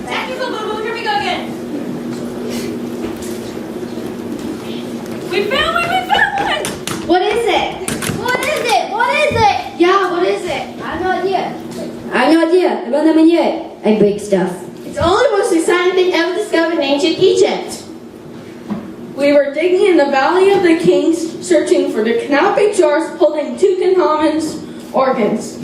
Technical boo-boo, here we go again. We found one! What is it? What is it? What is it? Yeah, what is it? I have no idea. I have no idea. I don't know yet. I break stuff. It's the only most exciting thing ever discovered in ancient Egypt. We were digging in the Valley of the Kings, searching for the canopic jars holding Tutankhamun's organs.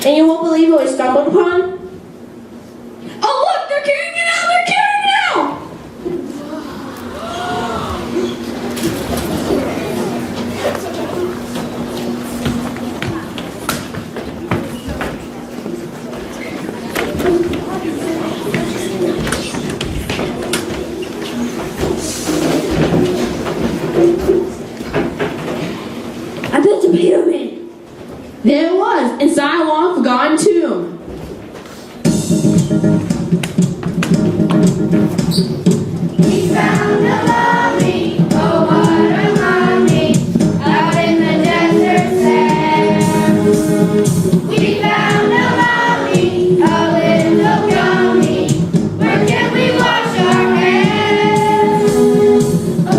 And you won't believe what we stumbled upon? Oh look, they're carrying it out! They're carrying it out! I built a pyramid. There it was, inside a long forgotten tomb. We found a mummy, oh what a mummy, out in the desert sand. We found a mummy, a little dummy, where can we wash our hands? Ooh,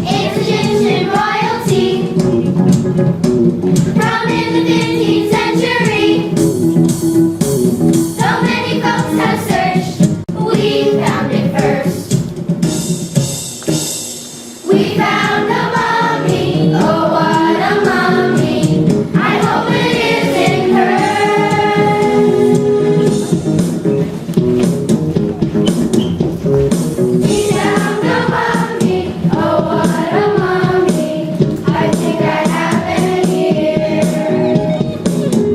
it's Egyptian royalty, from in the 15th century. So many folks have searched, we found it first. We found a mummy, oh what a mummy, I hope it isn't hers. We found a mummy, oh what a mummy, I think I have it here.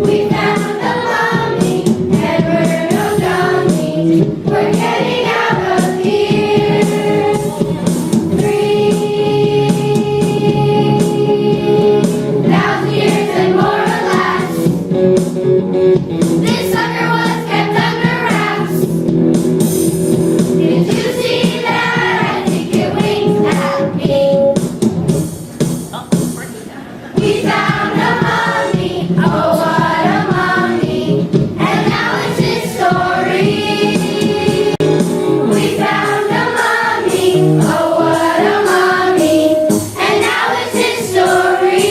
We found a mummy, and we're no dummies, we're getting out of here. 3,000 years and more elapsed. This sucker was kept under wraps. Did you see that? I think it winked at me. We found a mummy, oh what a mummy, and now it's his story. We found a mummy, oh what a mummy, and now it's his story.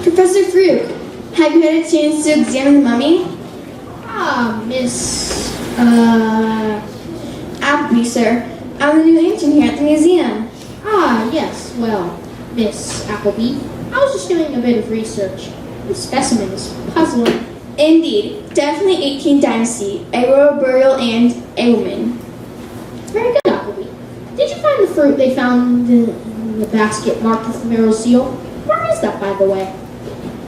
Professor Fruit, have you had a chance to examine the mummy? Miss, Appleby, sir. I'm the new intern here at the museum. yes, well, Miss Appleby, I was just doing a bit of research. This specimen is puzzling. Indeed, definitely 18th Dynasty, a royal burial and a woman. Very good, Appleby. Did you find the fruit they found in the basket marked with the Pharaoh's seal? Where is that, by the way?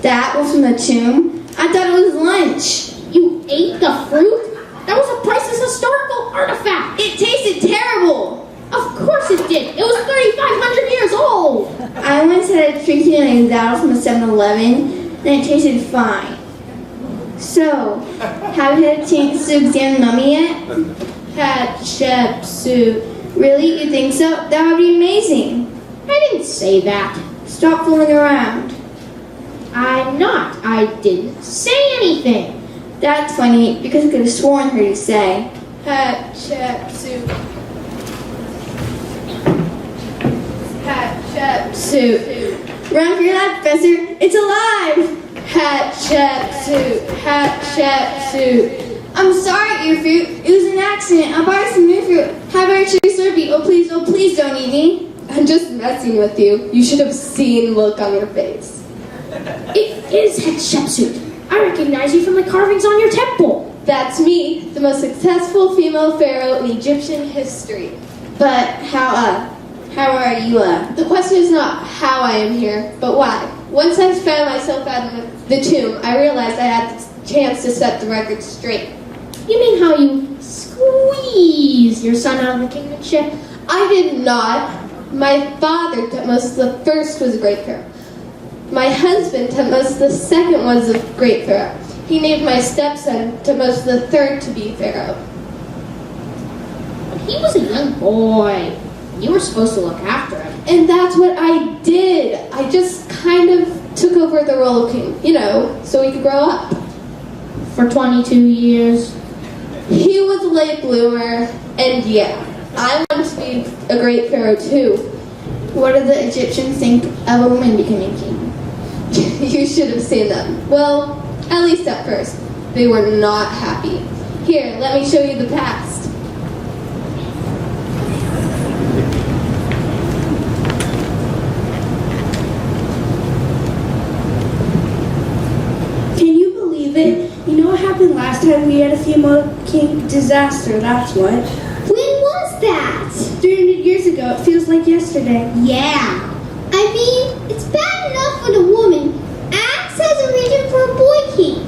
That was from the tomb? I thought it was lunch. You ate the fruit? That was a priceless historical artifact. It tasted terrible. Of course it did. It was 3,500 years old. I once had a drinking an example from a 7-Eleven, and it tasted fine. So, have you had a chance to examine the mummy yet? Hatshepsut. Really? You think so? That would be amazing. I didn't say that. Stop fooling around. I'm not. I didn't say anything. That's funny, because I could have sworn her to say. Hatshepsut. Hatshepsut. Run for your life, Professor. It's alive! Hatshepsut. Hatshepsut. I'm sorry, Ear Fruit. It was an accident. I'll buy some new fruit. How about a cherry Slurpee? Oh, please don't eat me. I'm just messing with you. You should have seen the look on your face. It is Hatshepsut. I recognize you from the carvings on your temple. That's me, the most successful female pharaoh in Egyptian history. But how, How are you? The question is not how I am here, but why. Once I found myself out of the tomb, I realized I had the chance to set the record straight. You mean how you squeezed your son out of the kingdomship? I did not. My father, Tutmosis the First, was a great pharaoh. My husband, Tutmosis the Second, was a great pharaoh. He named my stepson, Tutmosis the Third, to be pharaoh. He was a young boy. You were supposed to look after him. And that's what I did. I just kind of took over the role of king, so he could grow up. For 22 years. He was a late bloomer, and yeah, I want to be a great pharaoh too. What do the Egyptians think of a woman becoming king? You should have seen them. Well, at least at first, they were not happy. Here, let me show you the past. Can you believe it? You know what happened last time we had a female king? Disaster, that's what. When was that? 300 years ago, it feels like yesterday. Yeah. I mean, it's bad enough when a woman acts as a regent for a boy king.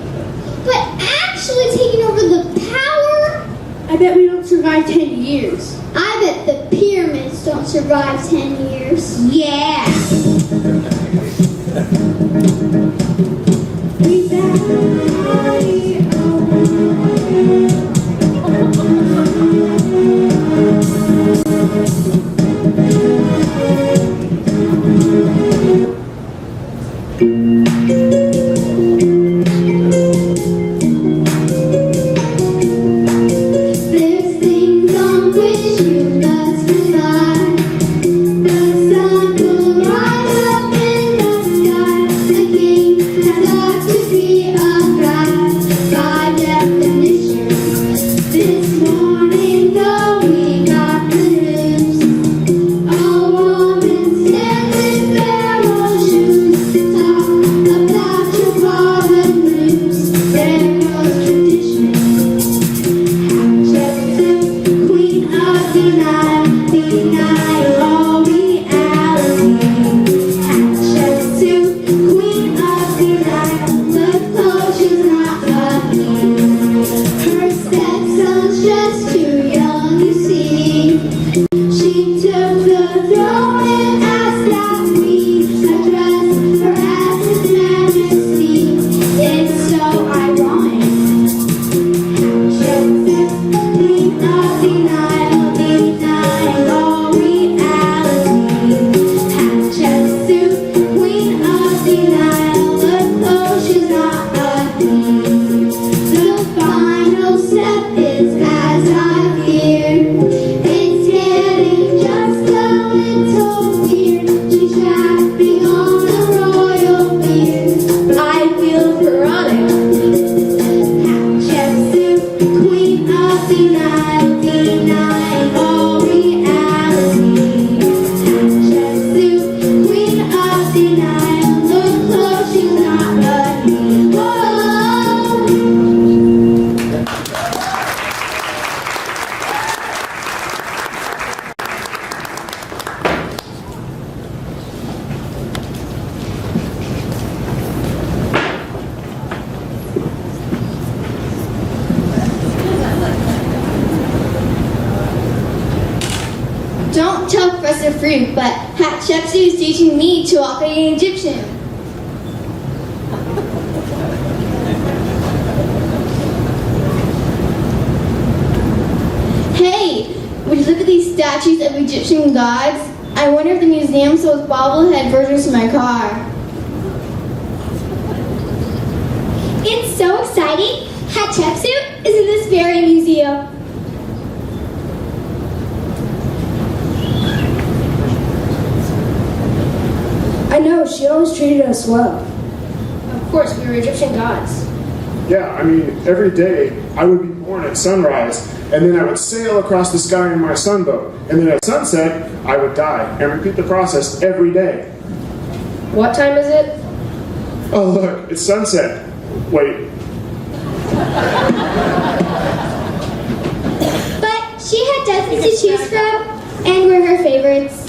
But actually taking over the power? I bet we don't survive 10 years. I bet the pyramids don't survive 10 years. Yeah. We back. There's things on which you must rely. The sun will rise up in the sky. The king has got to be a bride by definition. This morning, though, we got the news. A woman stands in Pharaoh's shoes. Talk about your father's news. There goes tradition. Hatshepsut, queen of deny all reality. Hatshepsut, queen of denial, look close, she's not lucky. Her stepson's just too young, you see. She took the throne and asked that we address her as His Majesty. It's so ironic. Hatshepsut, queen of denial all reality. Hatshepsut, queen of denial, look close, she's not lucky. The final step is as I feared. It's getting just a little weird. She's trapping on a royal beard. I feel Veronica. Hatshepsut, queen of denial all reality. Hatshepsut, queen of denial, look close, she's not lucky. Whoa. Don't tell Professor Fruit, but Hatshepsut is teaching me to walk like an Egyptian. Hey, would you look at these statues of Egyptian gods? I wonder if the museum sells bobblehead versions of my car. It's so exciting. Hatshepsut is in this very museum. I know, she always treated us well. Of course, we were Egyptian gods. Yeah, I mean, every day I would be born at sunrise, and then I would sail across the sky in my sunboat, and then at sunset, I would die, and repeat the process every day. What time is it? Oh, look, it's sunset. Wait, But she had dozens to choose from, and were her favorites.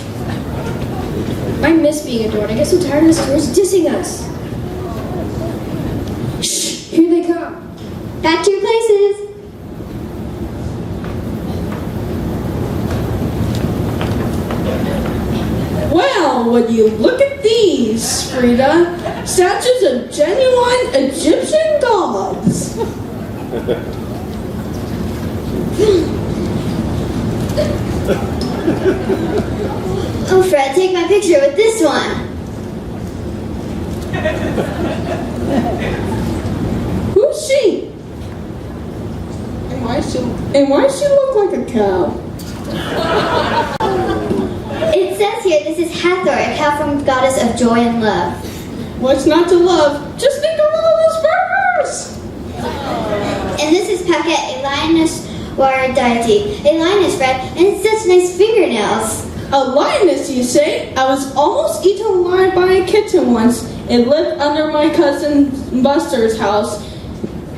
I miss being adored. I get so tired of the stores dissing us. Shh! Here they come. Back to your places. Well, would you look at these, Frida? Statues of genuine Egyptian gods. Oh, Fred, take my picture with this one. Who's she? And why does she look like a cow? It says here this is Hathor, a cow from goddess of joy and love. What's not to love? Just think of all those burgers! And this is Paquette, a lioness warrior deity. A lioness, Fred, and it's such nice fingernails. A lioness, you say? I was almost eaten alive by a kitten once. It lived under my cousin Buster's house.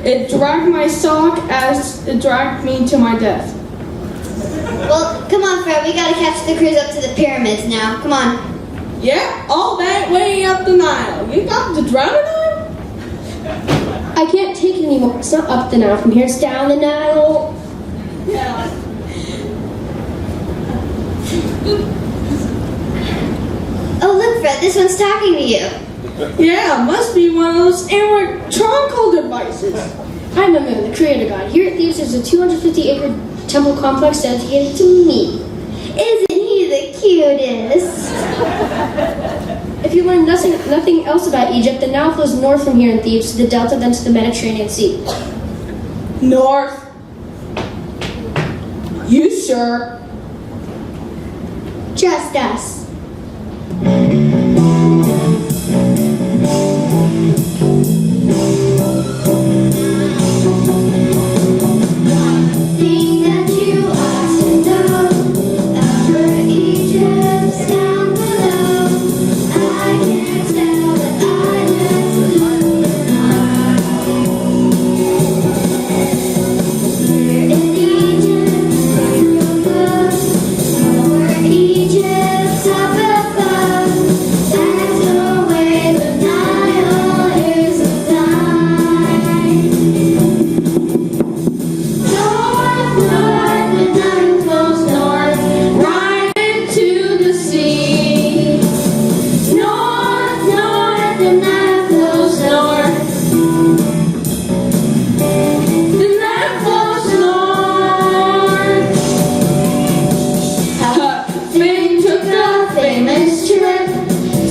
It dragged my sock as it dragged me to my death. Well, come on, Fred, we gotta catch the cruise up to the pyramids now. Come on. Yeah, all that way up the Nile. You got the drowning Nile? I can't take it anymore. It's not up the Nile from here. It's down the Nile. Yeah. Oh, look, Fred, this one's talking to you. Yeah, must be one of those animatronical devices. I'm Amun, the creator god. Here at Thebes, there's a 250-acre temple complex dedicated to me. Isn't he the cutest? If you learn nothing else about Egypt, the Nile flows north from here in Thebes to the Delta, then to the Mediterranean Sea. North. You sure? Trust us. Thing that you ought to know about Egypt's down below. I can't tell that I just Here in Egypt, over Egypt's up above. That's the way the Nile is designed. North, north, the Nile flows north, right into the sea. North, north, the Nile flows north. The Nile flows north. Finn took the famous trip,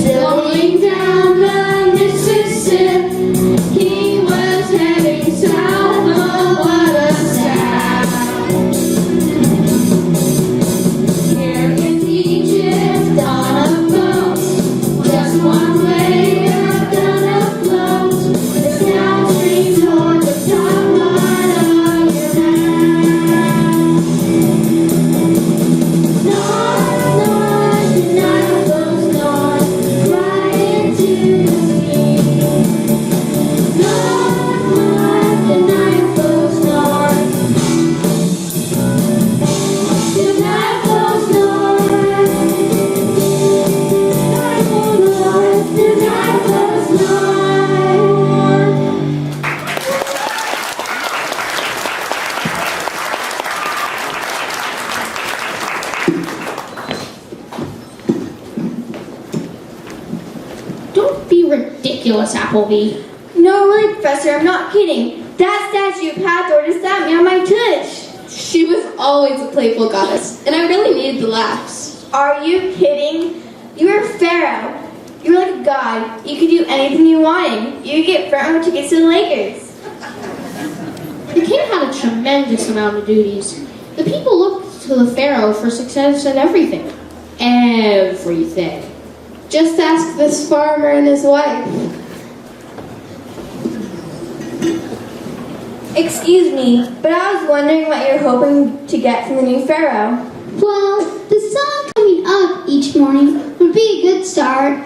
sailing down the Mississippi. He was heading south, oh what a sound. Here in Egypt on a boat, just one way up down a float. The downstream toward the top line of your land. North, north, the Nile flows north, right into the sea. North, north, the Nile flows north. The Nile flows north. The Nile flows north. Don't be ridiculous, Appleby. No, really, Professor, I'm not kidding. That statue of Hathor just slapped me on my tush. She was always a playful goddess, and I really needed the laughs. Are you kidding? You were Pharaoh. You were like a god. You could do anything you wanted. You could get front row tickets to the Lakers. The king had a tremendous amount of duties. The people looked to the pharaoh for success in everything. Everything. Just ask this farmer and his wife. Excuse me, but I was wondering what you're hoping to get from the new Pharaoh. Well, the sun coming up each morning would be a good start.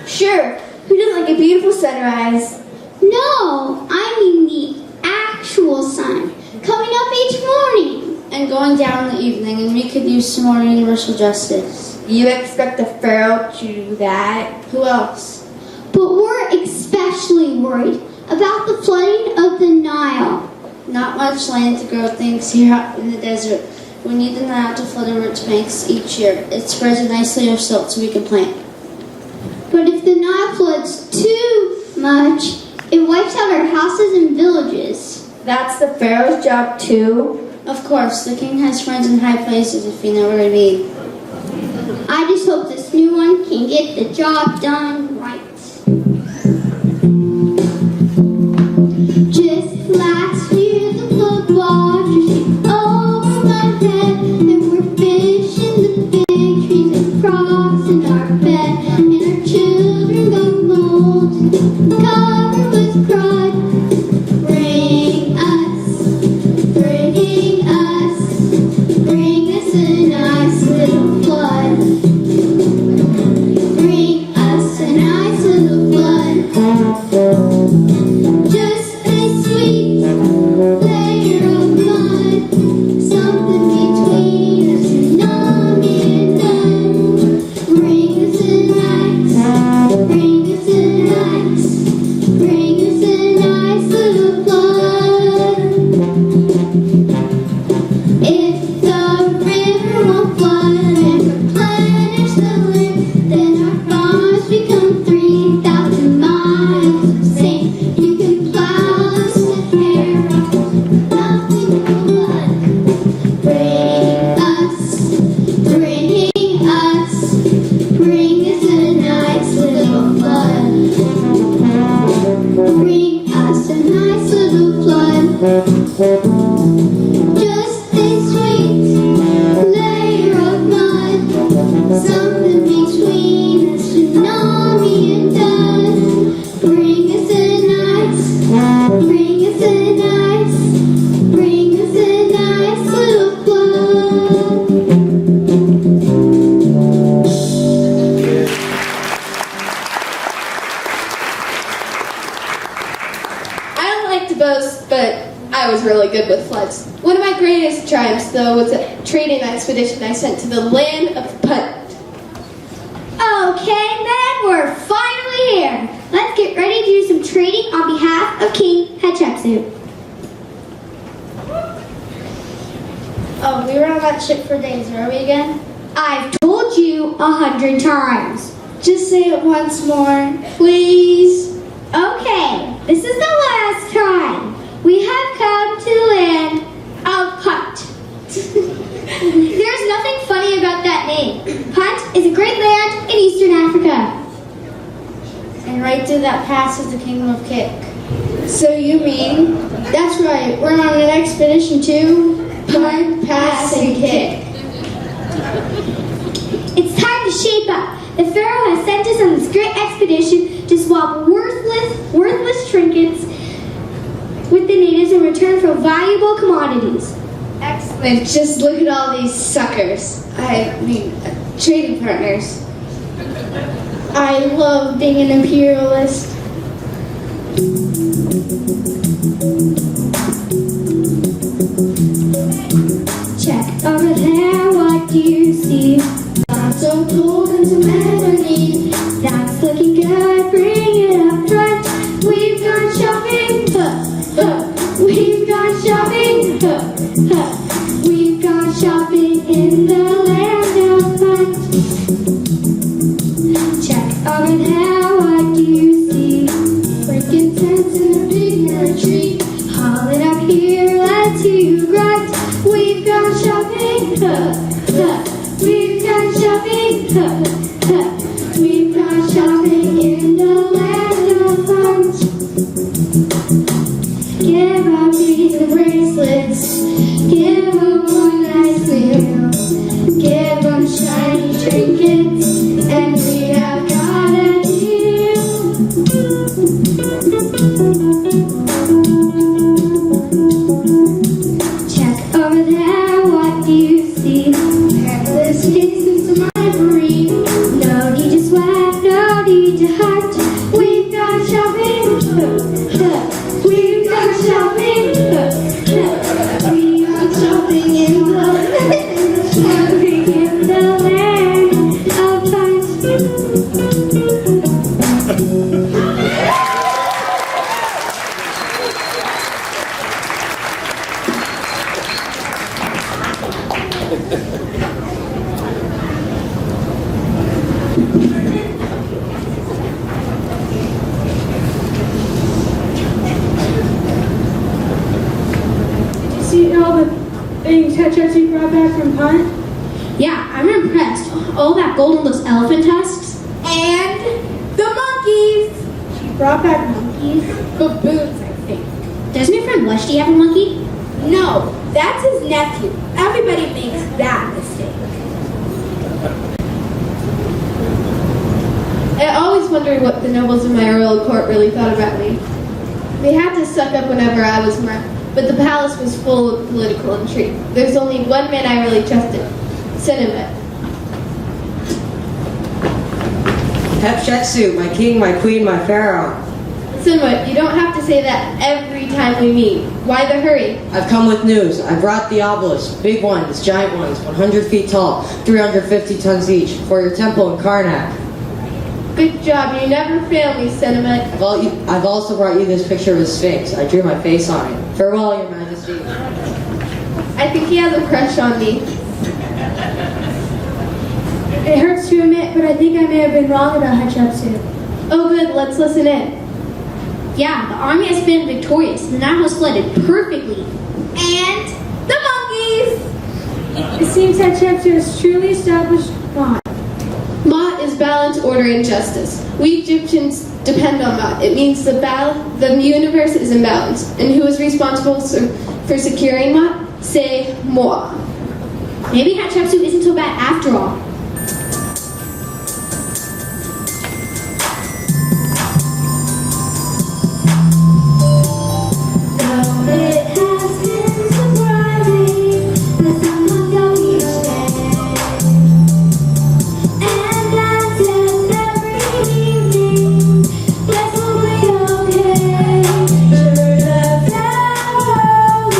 Sure, who doesn't like a beautiful sunrise? No, I mean the actual sun coming up each morning. And going down in the evening, and we could use some more universal justice. You expect the Pharaoh to do that? Who else? But we're especially worried about the flooding of the Nile. Not much land to grow things here out in the desert. We need the Nile to flood over its banks each year. It spreads a nice layer of silt so we can plant. But if the Nile floods too much, it wipes out our houses and villages. That's the Pharaoh's job too? Of course, the king has friends in high places if you know where to be. I just hope this new one can get the job done right. Just last year the flood waters came over my head, and we're fishing the big trees and frogs in our bed, and our children got mold, the cover was crud. Bring us a nice little flood. Bring us a nice little flood. Just a sweet layer of mud, something between a tsunami and none. Bring us a nice little flood. If the river won't flood and replenish the land, then our farms become 3,000 miles of sand. You can plow us with hair, nothing will flood. Bring us a nice little flood. Bring us a nice little flood. Just a sweet layer of mud, something between a tsunami and done. Bring us a nice little flood. I don't like to boast, but I was really good with floods. One of my greatest triumphs, though, was a trading expedition I sent to the land of Punt. Okay, then we're finally here. Let's get ready to do some trading on behalf of King Hatshepsut. Oh, we were on that ship for days, were we again? I've told you 100 times. Just say it once more, please. Okay, this is the last time. We have come to the land of Punt. There's nothing funny about that name. Punt is a great land in Eastern Africa. And right through that pass is the kingdom of Kick. So you mean, that's right, we're on an expedition to Punt, Pass, and Kick. It's time to shape up. The Pharaoh has sent us on this great expedition to swap worthless trinkets with the natives in return for valuable commodities. Excellent. Just look at all these suckers. I mean, trading partners. I love being an imperialist. Check over there, what do you see? Lots of gold and some ebony. That's looking good, bring it up front. We've gone shopping, we've gone shopping, we've gone shopping in the land of Punt. Check over there, what do you see? Frankincense in a big retreat. Haul it up here, let's hear you grunt. We've gone shopping, we've gone shopping, we've gone shopping in the land of Punt. Give up these bracelets, give them one nice meal, give them shiny trinkets, and we have got a deal. Check over there, what do you see? Hairless sticks and some ivory. No need to sweat, no need to hunt. We've gone shopping, we've all that gold on those elephant tusks? And the monkeys. She brought back monkeys? Baboons, I think. Doesn't your friend Westy have a monkey? No, that's his nephew. Everybody makes that mistake. I always wondered what the nobles in my royal court really thought about me. They had to suck up whenever I was around, but the palace was full of political intrigue. There's only one man I really trusted, Senenmut. Hatshepsut, my king, my queen, my pharaoh. Senenmut, you don't have to say that every time we meet. Why the hurry? I've come with news. I brought the obelisks, big ones, giant ones, 100 feet tall, 350 tons each, for your temple in Karnak. Good job, you never fail me, Senenmut. I've also brought you this picture of the Sphinx. I drew my face on it. Farewell, your majesty. I think he has a crush on me. It hurts to admit, but I think I may have been wrong about Hatshepsut. Oh good, let's listen in. Yeah, the army has been victorious. The Nile was flooded perfectly. And the monkeys! It seems Hatshepsut has truly established God. Ma'at is balance, order, and justice. We Egyptians depend on Ma'at. It means the universe is in balance. And who is responsible for securing Ma'at? Say, moi. Maybe Hatshepsut isn't so bad after all. It has been surprising that someone got each day, and dances every evening. Guess we'll be okay. Sure, the pharaohs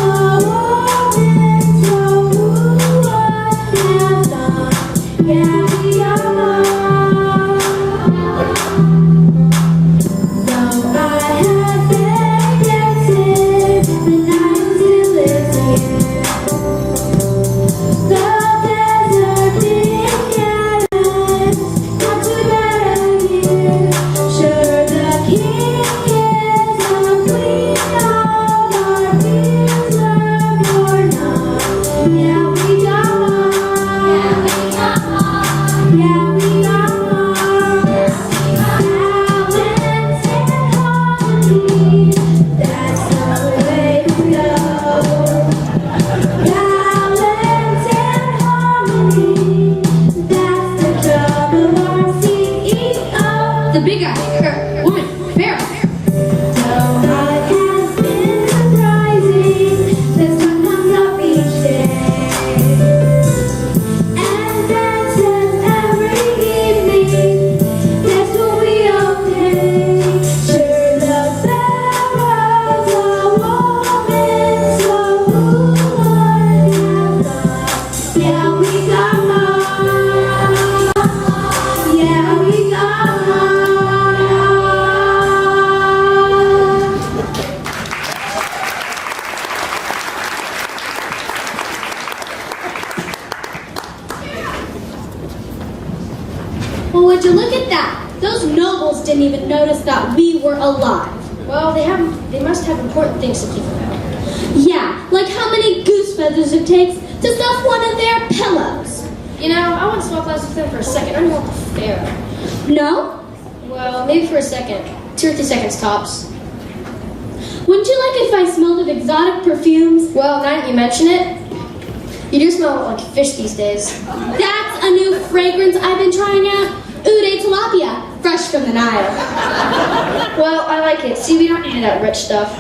are women, so who would have thought? Yeah, we are. So I had been guessing the night still is here. The desert didn't get us, not too bad a year. Sure, the king is a queen, all our fears learned or not. Yeah, we got one. Yeah, we got one. Balance and harmony, that's the way to go. Balance and harmony, that's the job of our CEO. The big guy, her woman, Pharaoh. So it has been surprising that sun comes up each day, and dances every evening. Guess we'll be okay. Sure, the pharaohs are women, so who would have thought? Yeah, we got one. Yeah, we got one. Well, would you look at that? Those nobles didn't even notice that we were alive. Well, they must have important things to think about. Yeah, like how many goose feathers it takes to stuff one of their pillows. You know, I want to swap lives with them for a second. I don't want the pharaoh. No? Well, maybe for a second. 2 or 3 seconds tops. Wouldn't you like if I smelled of exotic perfumes? Well, now that you mention it, you do smell like fish these days. That's a new fragrance I've been trying out. Ude tilapia, fresh from the Nile. Well, I like it. See, we don't need that rich stuff.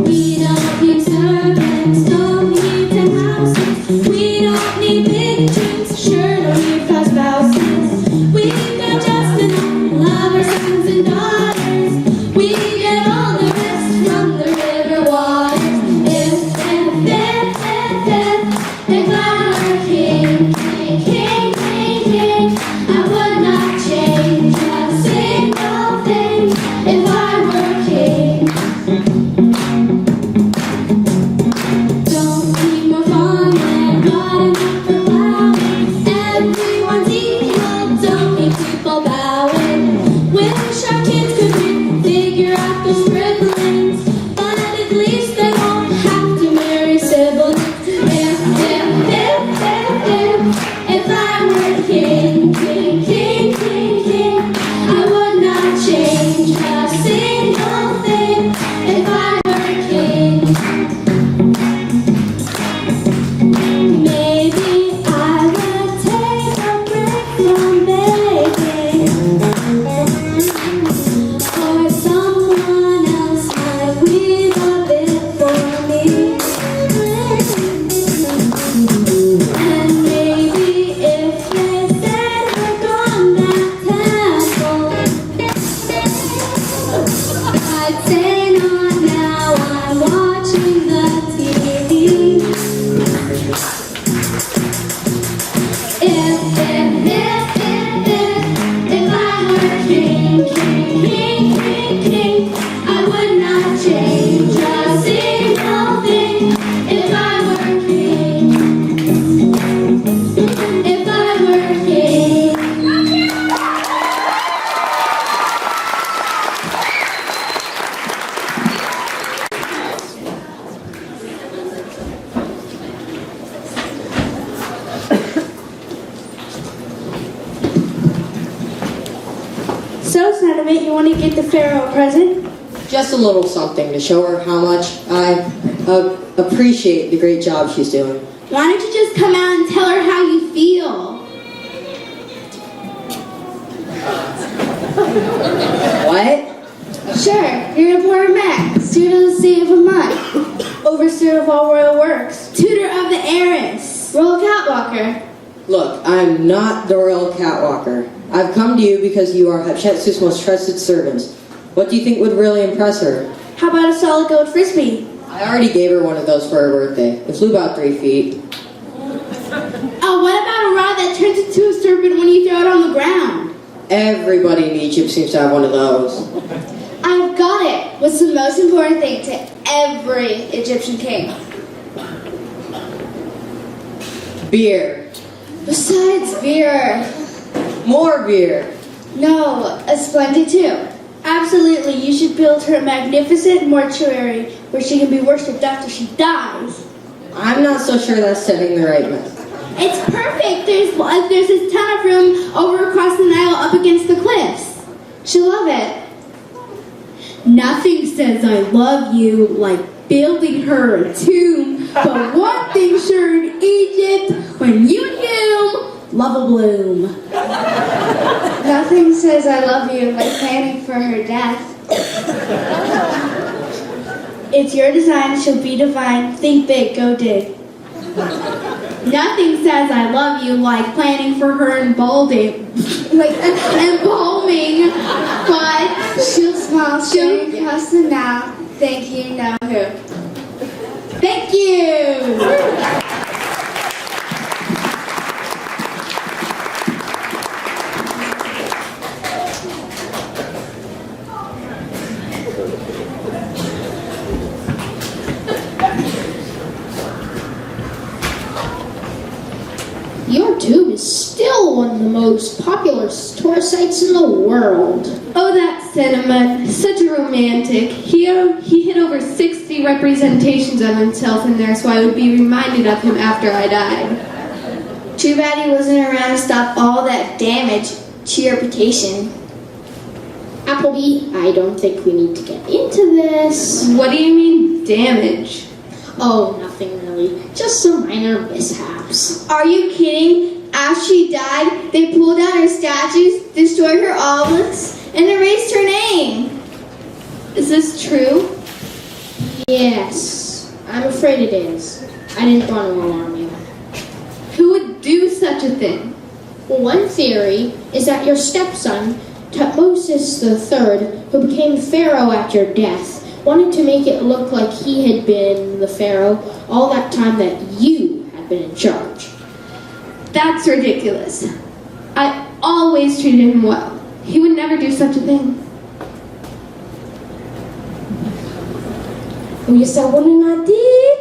We don't need servants, don't need 10 houses. We don't need big drinks, sure don't need fast spouses. We've got just enough lovers, sons and daughters. We get all the rest from the river waters. If and if, and glamour king, king, king, king, king. I sentiment, you want to get the Pharaoh a present? Just a little something to show her how much I appreciate the great job she's doing. Why don't you just come out and tell her how you feel? What? Sure, you're gonna pour Mac, student of the state of Vermont, overseer of all royal works, tutor of the heiress, royal catwalker. Look, I'm not the royal catwalker. I've come to you because you are Hatshepsut's most trusted servants. What do you think would really impress her? How about a solid gold frisbee? I already gave her one of those for her birthday. It flew about 3 feet. Oh, what about a rod that turns into a serpent when you throw it on the ground? Everybody in Egypt seems to have one of those. I've got it. What's the most important thing to every Egyptian king? Beer. Besides beer. More beer. No, a splendid tomb. Absolutely, you should build her a magnificent mortuary where she can be worshipped after she dies. I'm not so sure that's setting the right method. It's perfect. There's a ton of room over across the Nile up against the cliffs. She'll love it. Nothing says I love you like building her a tomb, but one thing's sure in Egypt, when you and him love a bloom. Nothing says I love you like planning for her death. It's your design, she'll be divine. Think big, go dig. Nothing says I love you like planning for her embalming, but She'll smile straight across the Nile. Thank you, know who. thank you. Your tomb is still one of the most popular tourist sites in the world. Oh, that Senenmut, such a romantic. He had over 60 representations of himself in there, so I would be reminded of him after I died. Too bad he wasn't around to stop all that damage to your reputation. Appleby, I don't think we need to get into this. What do you mean, damage? Oh, nothing really. Just some minor mishaps. Are you kidding? After she died, they pulled down her statues, destroyed her obelisks, and erased her name. Is this true? Yes, I'm afraid it is. I didn't want to alarm you. Who would do such a thing? Well, one theory is that your stepson, Tutmosis III, who became pharaoh at your death, wanted to make it look like he had been the pharaoh all that time that you had been in charge. That's ridiculous. I always treated him well. He would never do such a thing. Oh, yes, I wouldn't I did.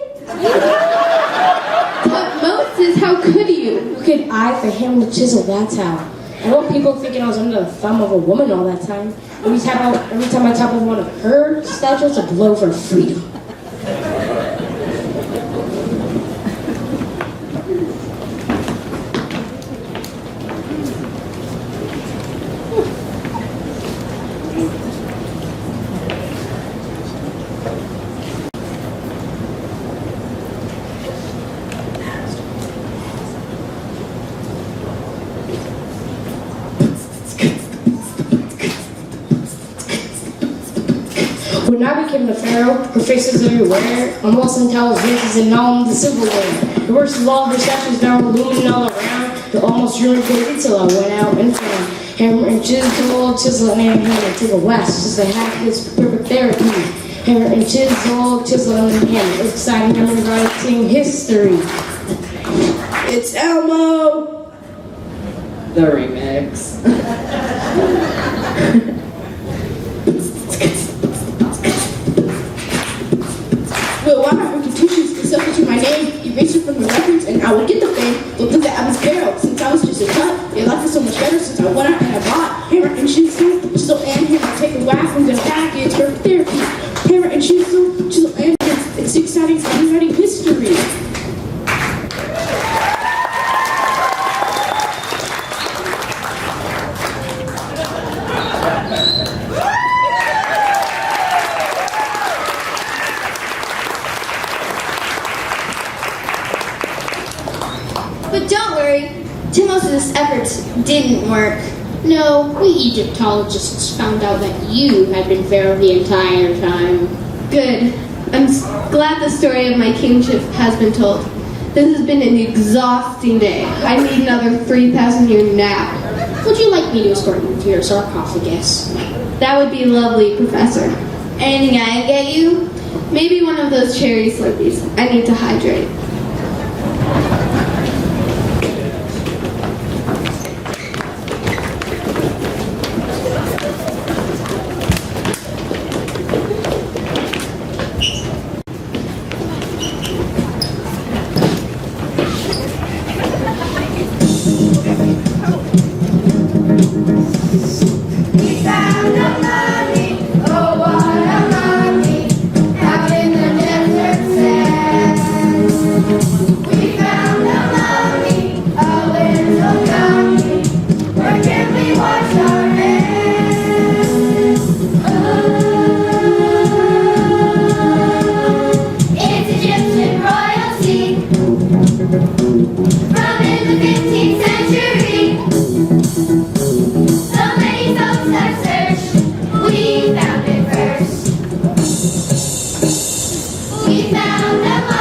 But Moses, how could you? Who could I for him to chisel that tower? I don't want people thinking I was under the thumb of a woman all that time. Every time I topple one of her statues, a blow for freedom. When I became the pharaoh, her face was everywhere. I'm lost in towels, vases, and now I'm the silverware. The worst of all, her statues now were looming all around. They almost ruined it till I went out and found hammer and chisel and hammer to the west, just to have this perfect therapy. Hammer and chisel and hammer. It's exciting, I'm writing history. It's Elmo! The remix. Well, why not institutions to substitute my name, erase it from the records, and I would get the fame. They'll think that I was pharaoh since I was just a cut. Their life is so much better since I went out and I bought hammer and chisel, and hammer, take a whack from the package for therapy. Hammer and chisel and it's exciting, I'm writing history. But don't worry, Timos' efforts didn't work. No, we Egyptologists found out that you had been pharaoh the entire time. Good. I'm glad the story of my kingship has been told. This has been an exhausting day. I need another 3,000-year nap. Would you like me to escort you to your sarcophagus? That would be lovely, Professor. Anything I can get you? Maybe one of those cherry Slurpees. I need to hydrate. We found a mummy, oh what a mummy, out in the desert sand. We found a mummy, a little dummy, where can we wash our hands? Oh, it's Egyptian royalty, from in the 15th century. So many folks have searched, we found it first. We found a